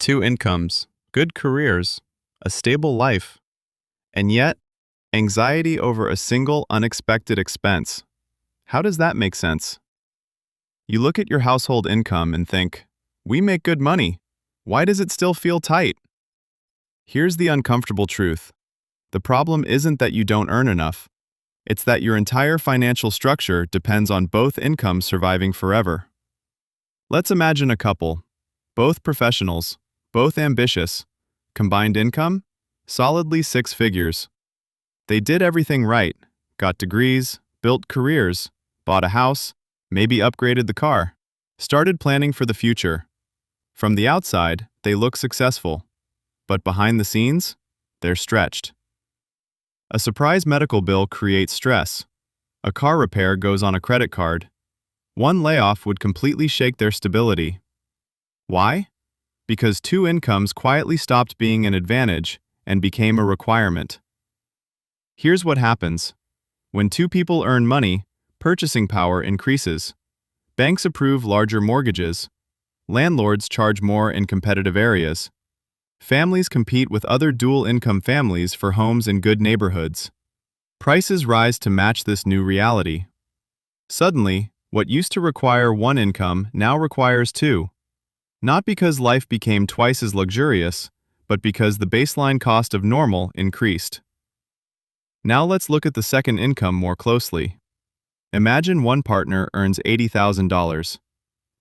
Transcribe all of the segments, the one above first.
Two incomes, good careers, a stable life, and yet, anxiety over a single unexpected expense. How does that make sense? You look at your household income and think, we make good money. Why does it still feel tight? Here's the uncomfortable truth. The problem isn't that you don't earn enough. It's that your entire financial structure depends on both incomes surviving forever. Let's imagine a couple, both professionals, both ambitious, combined income, solidly six figures. They did everything right, got degrees, built careers, bought a house, maybe upgraded the car, started planning for the future. From the outside, they look successful, but behind the scenes, they're stretched. A surprise medical bill creates stress. A car repair goes on a credit card. One layoff would completely shake their stability. Why? Because two incomes quietly stopped being an advantage and became a requirement. Here's what happens. When two people earn money, purchasing power increases. Banks approve larger mortgages. Landlords charge more in competitive areas. Families compete with other dual-income families for homes in good neighborhoods. Prices rise to match this new reality. Suddenly, what used to require one income now requires two. Not because life became twice as luxurious, but because the baseline cost of normal increased. Now let's look at the second income more closely. Imagine one partner earns $80,000.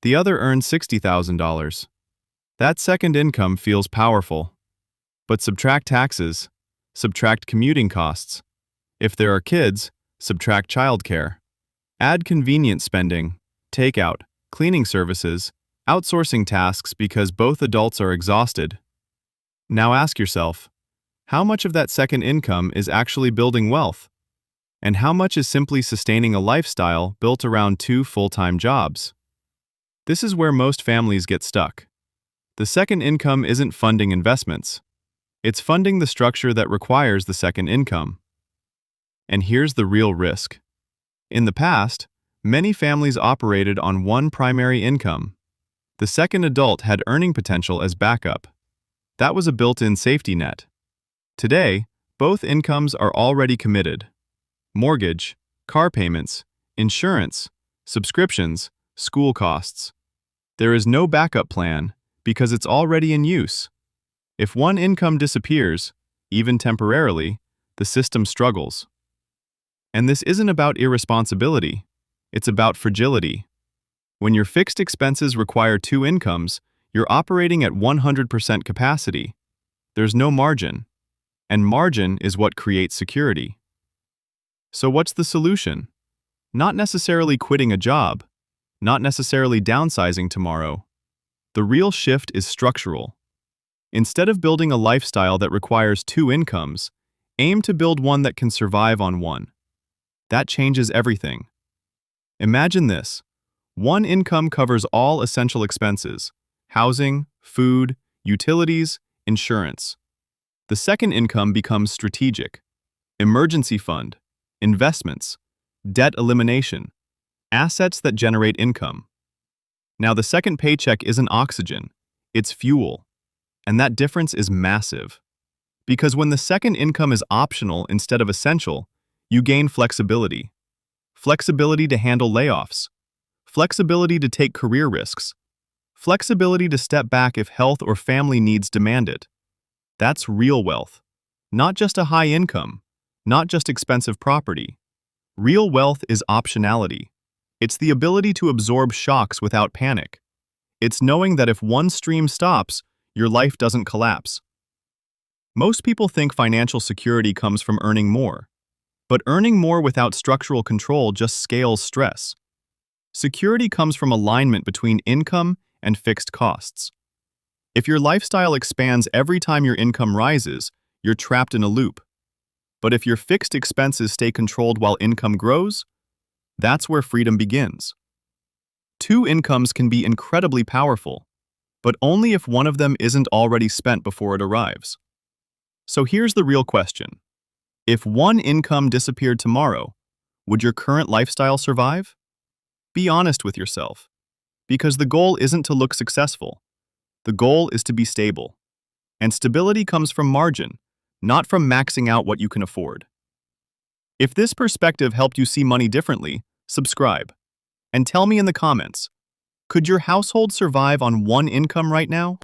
The other earns $60,000. That second income feels powerful. But subtract taxes, subtract commuting costs. If there are kids, subtract childcare. Add convenience spending, takeout, cleaning services, outsourcing tasks because both adults are exhausted. Now ask yourself, how much of that second income is actually building wealth? And how much is simply sustaining a lifestyle built around two full-time jobs? This is where most families get stuck. The second income isn't funding investments. It's funding the structure that requires the second income. And here's the real risk. In the past, many families operated on one primary income. The second adult had earning potential as backup. That was a built-in safety net. Today, both incomes are already committed. Mortgage, car payments, insurance, subscriptions, school costs. There is no backup plan because it's already in use. If one income disappears, even temporarily, the system struggles. And this isn't about irresponsibility, it's about fragility. When your fixed expenses require two incomes, you're operating at 100% capacity. There's no margin. And margin is what creates security. So what's the solution? Not necessarily quitting a job, not necessarily downsizing tomorrow. The real shift is structural. Instead of building a lifestyle that requires two incomes, aim to build one that can survive on one. That changes everything. Imagine this. One income covers all essential expenses: housing, food, utilities, insurance. The second income becomes strategic: emergency fund, investments, debt elimination, assets that generate income. Now, the second paycheck isn't oxygen, it's fuel. And that difference is massive. Because when the second income is optional instead of essential, you gain flexibility. Flexibility to handle layoffs. Flexibility to take career risks. Flexibility to step back if health or family needs demand it. That's real wealth. Not just a high income, not just expensive property. Real wealth is optionality. It's the ability to absorb shocks without panic. It's knowing that if one stream stops, your life doesn't collapse. Most people think financial security comes from earning more. But earning more without structural control just scales stress. Security comes from alignment between income and fixed costs. If your lifestyle expands every time your income rises, you're trapped in a loop. But if your fixed expenses stay controlled while income grows, that's where freedom begins. Two incomes can be incredibly powerful, but only if one of them isn't already spent before it arrives. So here's the real question. If one income disappeared tomorrow, would your current lifestyle survive? Be honest with yourself. Because the goal isn't to look successful. The goal is to be stable. And stability comes from margin, not from maxing out what you can afford. If this perspective helped you see money differently, subscribe. And tell me in the comments, could your household survive on one income right now?